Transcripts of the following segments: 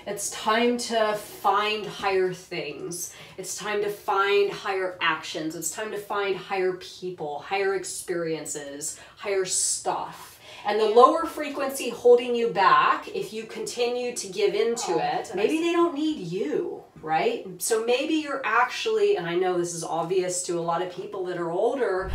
It's time to find higher things. It's time to find higher actions. It's time to find higher people, higher experiences, higher stuff. And the lower frequency holding you back, if you continue to give into it, maybe they don't need you, right? So maybe you're actually, and I know this is obvious to a lot of people that are older,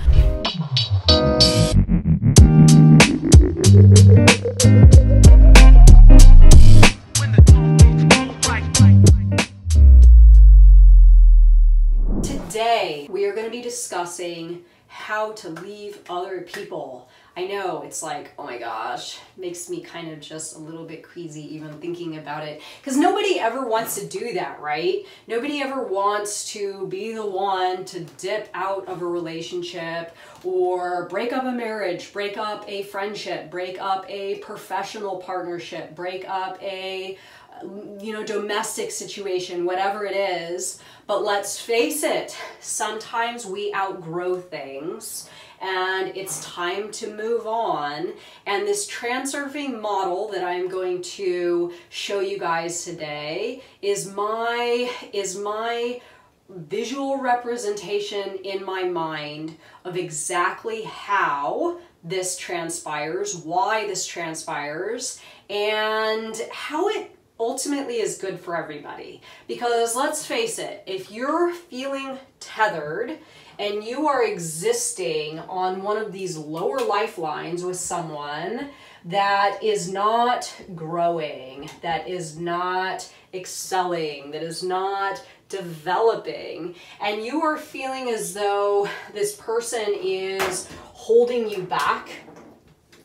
today, we are going to be discussing how to leave other people. I know it's like, oh my gosh, makes me kind of just a little bit queasy even thinking about it, because nobody ever wants to do that, right? Nobody ever wants to be the one to dip out of a relationship or break up a marriage, break up a friendship, break up a professional partnership, break up a domestic situation, whatever it is. But let's face it, sometimes we outgrow things and it's time to move on. And this transurfing model that I'm going to show you guys today is my visual representation in my mind of exactly how this transpires, why this transpires, and how it ultimately is good for everybody. Because let's face it, if you're feeling tethered and you are existing on one of these lower lifelines with someone that is not growing, that is not excelling, that is not developing, and you are feeling as though this person is holding you back,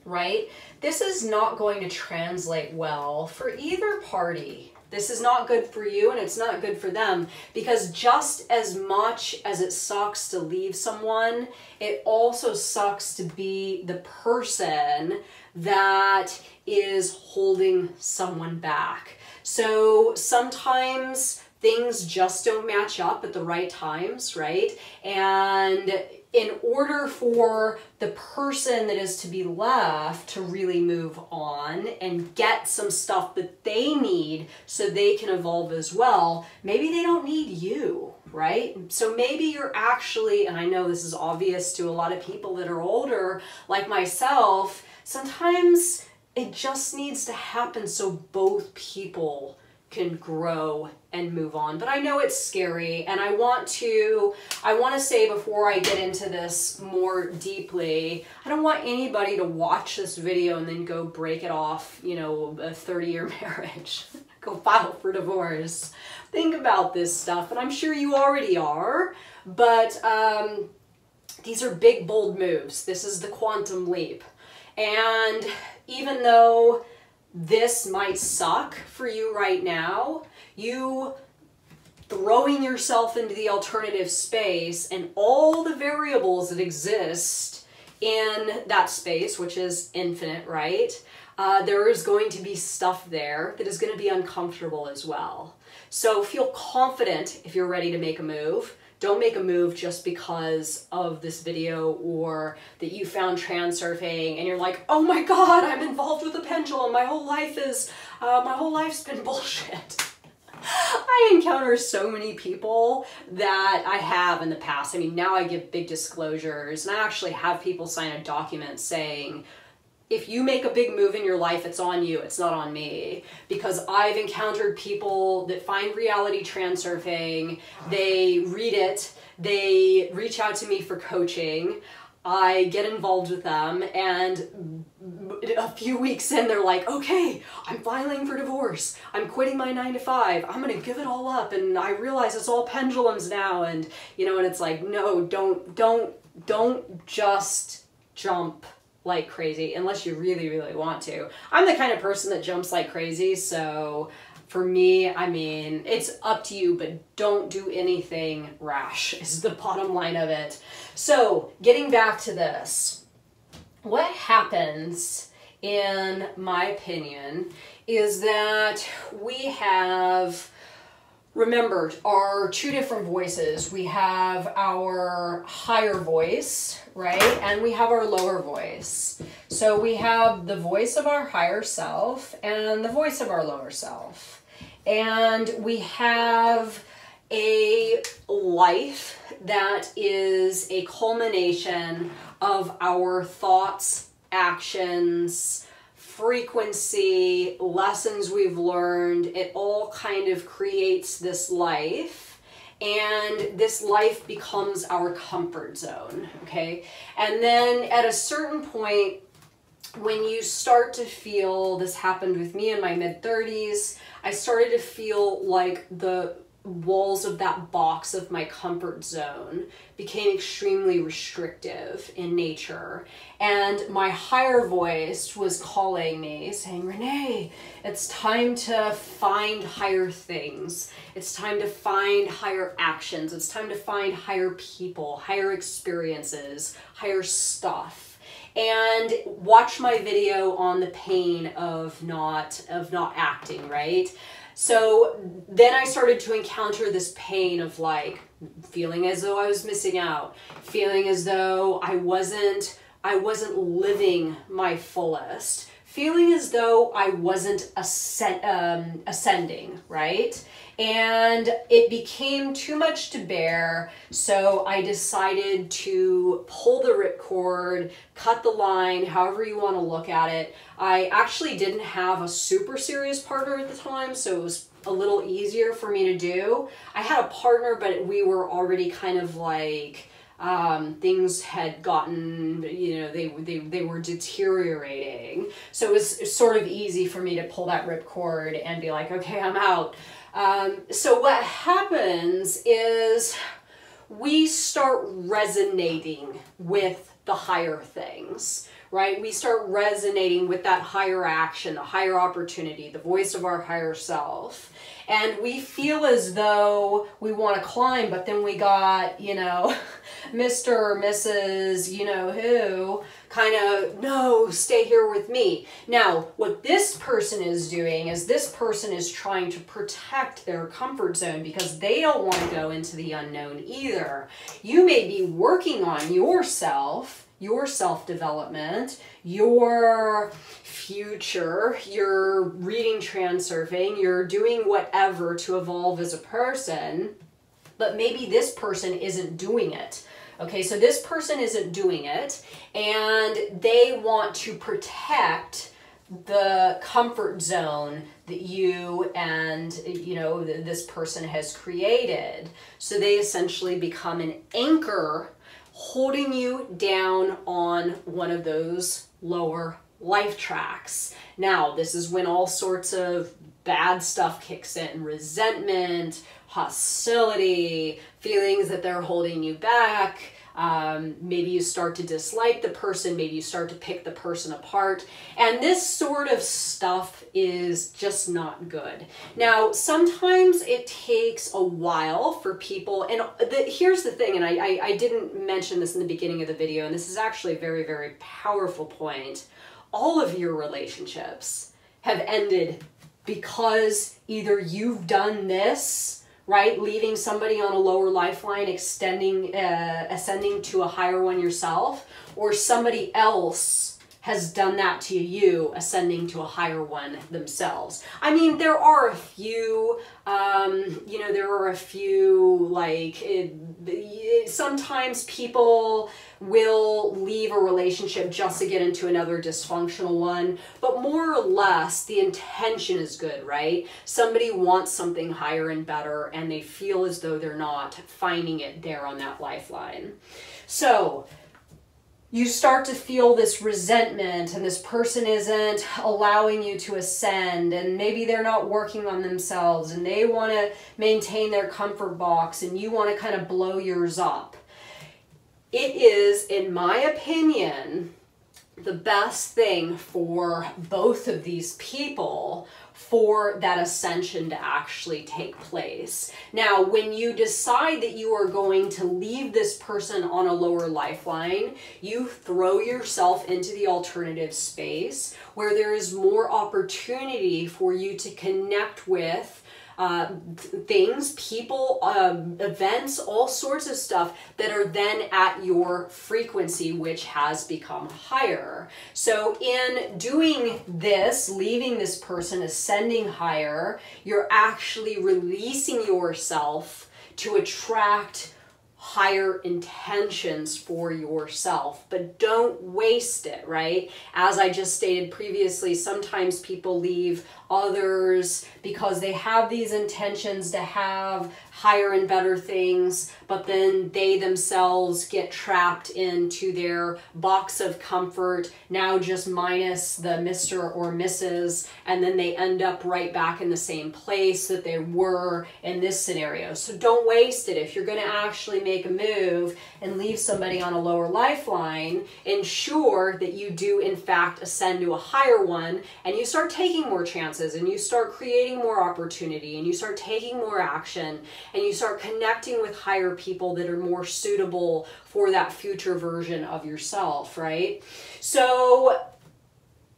right? This is not going to translate well for either party. This is not good for you and it's not good for them, because just as much as it sucks to leave someone, it also sucks to be the person that is holding someone back. So sometimes things just don't match up at the right times, right? And in order for the person that is to be left to really move on and get some stuff that they need so they can evolve as well, maybe they don't need you, right? So maybe you're actually, and I know this is obvious to a lot of people that are older, like myself, sometimes it just needs to happen so both people can grow and move on. But I know it's scary, and I want to say before I get into this more deeply, I don't want anybody to watch this video and then go break it off, a 30-year marriage, go file for divorce. Think about this stuff, and I'm sure you already are, but these are big, bold moves. This is the quantum leap. And even though this might suck for you right now, you throwing yourself into the alternative space and all the variables that exist in that space, which is infinite, right? There is going to be stuff there that is going to be uncomfortable as well. So feel confident if you're ready to make a move. Don't make a move just because of this video or that you found transurfing and you're like, oh my God, I'm involved with a pendulum. My whole life's been bullshit. I encounter so many people that I have in the past. I mean, now I give big disclosures, and I actually have people sign a document saying, if you make a big move in your life, it's on you, it's not on me. Because I've encountered people that find Reality Transurfing, they read it, they reach out to me for coaching, I get involved with them, and a few weeks in, they're like, okay, I'm filing for divorce, I'm quitting my 9-to-5, I'm gonna give it all up, and I realize it's all pendulums now, and and it's like, no, don't just jump like crazy unless you really, really want to. I'm the kind of person that jumps like crazy, so for me, I mean, it's up to you, but don't do anything rash is the bottom line of it. So getting back to this, what happens, in my opinion, is that we have, remember, our two different voices. We have our higher voice, right? And we have our lower voice. So we have the voice of our higher self and the voice of our lower self. and we have a life that is a culmination of our thoughts, actions, frequency, lessons we've learned. It all kind of creates this life, and this life becomes our comfort zone, okay? And then at a certain point, when you start to feel, this happened with me in my mid-30s, I started to feel like the walls of that box of my comfort zone became extremely restrictive in nature. And my higher voice was calling me, saying, Renee, it's time to find higher things. It's time to find higher actions. It's time to find higher people, higher experiences, higher stuff. And watch my video on the pain of not acting, right? So then I started to encounter this pain of like feeling as though I was missing out, feeling as though I wasn't living my fullest, feeling as though I wasn't ascending, right? And it became too much to bear, so I decided to pull the ripcord, cut the line, however you want to look at it. I actually didn't have a super serious partner at the time, so it was a little easier for me to do. I had a partner, but we were already kind of like, things had gotten, you know, they were deteriorating. So it was sort of easy for me to pull that ripcord and be like, okay, I'm out. So what happens is we start resonating with the higher things, right? We start resonating with that higher action, the higher opportunity, the voice of our higher self. And we feel as though we want to climb, but then we got, you know, Mr. or Mrs. you know who kind of, no, stay here with me. Now, what this person is doing is this person is trying to protect their comfort zone because they don't want to go into the unknown either. You may be working on yourself, your self-development, your future, you're reading Transurfing, you're doing whatever to evolve as a person, but maybe this person isn't doing it. Okay, so this person isn't doing it, and they want to protect the comfort zone that you and, you know, this person has created. So they essentially become an anchor holding you down on one of those lower life tracks. Now, this is when all sorts of bad stuff kicks in. Resentment, hostility, feelings that they're holding you back. Maybe you start to dislike the person, maybe you start to pick the person apart, and this sort of stuff is just not good. Now, sometimes it takes a while for people, and here's the thing, and I didn't mention this in the beginning of the video, and this is actually a very, very powerful point. All of your relationships have ended because either you've done this, right? Leaving somebody on a lower lifeline, ascending to a higher one yourself, or somebody else has done that to you, ascending to a higher one themselves. I mean, there are a few, you know, there are a few, like, sometimes people will leave a relationship just to get into another dysfunctional one, but more or less the intention is good, right? Somebody wants something higher and better, and they feel as though they're not finding it there on that lifeline. So you start to feel this resentment, and this person isn't allowing you to ascend, and maybe they're not working on themselves, and they want to maintain their comfort box, and you want to kind of blow yours up. It is, in my opinion, the best thing for both of these people for that ascension to actually take place. Now, when you decide that you are going to leave this person on a lower lifeline, you throw yourself into the alternative space where there is more opportunity for you to connect with things, people, events, all sorts of stuff that are then at your frequency, which has become higher. So in doing this, leaving this person, ascending higher, you're actually releasing yourself to attract higher intentions for yourself, but don't waste it, right? As I just stated previously, sometimes people leave others because they have these intentions to have higher and better things, but then they themselves get trapped into their box of comfort, now just minus the Mr. or Mrs., and then they end up right back in the same place that they were in this scenario. So don't waste it. If you're going to actually make a move and leave somebody on a lower lifeline, ensure that you do in fact ascend to a higher one, and you start taking more chances, and you start creating more opportunity, and you start taking more action, and you start connecting with higher people that are more suitable for that future version of yourself, right? So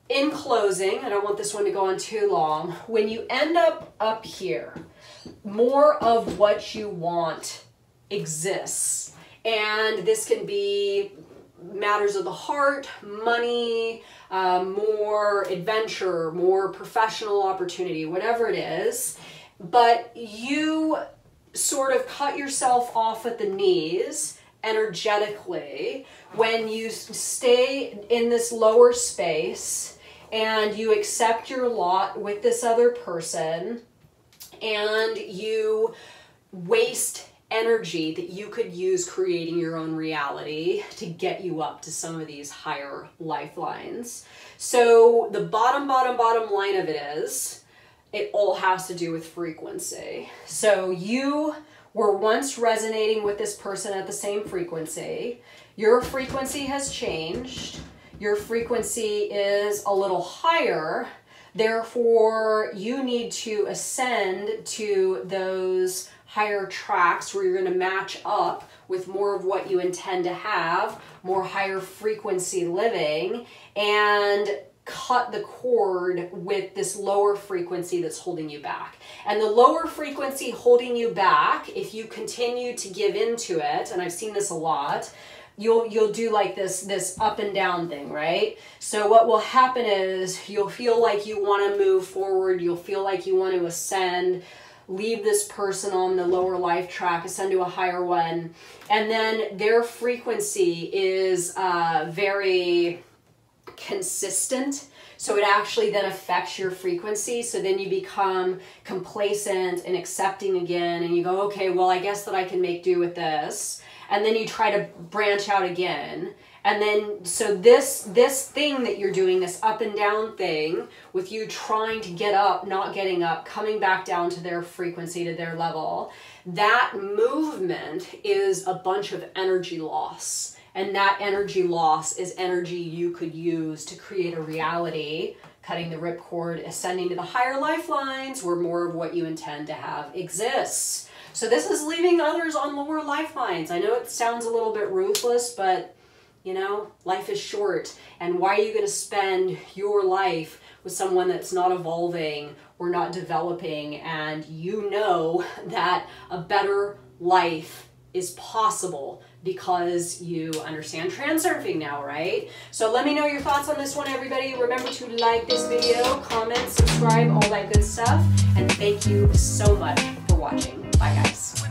in closing, I don't want this one to go on too long, when you end up here, more of what you want exists. And this can be matters of the heart, money, more adventure, more professional opportunity, whatever it is. But you sort of cut yourself off at the knees energetically when you stay in this lower space and you accept your lot with this other person, and you waste energy that you could use creating your own reality to get you up to some of these higher lifelines. So the bottom line of it is, it all has to do with frequency. So you were once resonating with this person at the same frequency. Your frequency has changed. Your frequency is a little higher. Therefore, you need to ascend to those higher tracks where you're going to match up with more of what you intend to have, more higher frequency living, and cut the cord with this lower frequency that's holding you back. And the lower frequency holding you back, if you continue to give into it, and I've seen this a lot, you'll do like this up and down thing, right? So what will happen is you'll feel like you want to move forward, you'll feel like you want to ascend, leave this person on the lower life track, ascend to a higher one, and then their frequency is very consistent. So it actually then affects your frequency. So then you become complacent and accepting again, and you go, okay, well, I guess that I can make do with this. And then you try to branch out again. And then, so this thing that you're doing, this up and down thing, with you trying to get up, not getting up, coming back down to their frequency, to their level, that movement is a bunch of energy loss. And that energy loss is energy you could use to create a reality, cutting the ripcord, ascending to the higher lifelines where more of what you intend to have exists. So this is leaving others on lower lifelines. I know it sounds a little bit ruthless, but you know, life is short. And why are you going to spend your life with someone that's not evolving or not developing, and you know that a better life is possible because you understand transurfing now, right? So let me know your thoughts on this one, everybody. Remember to like this video, comment, subscribe, all that good stuff. And thank you so much for watching. Bye, guys.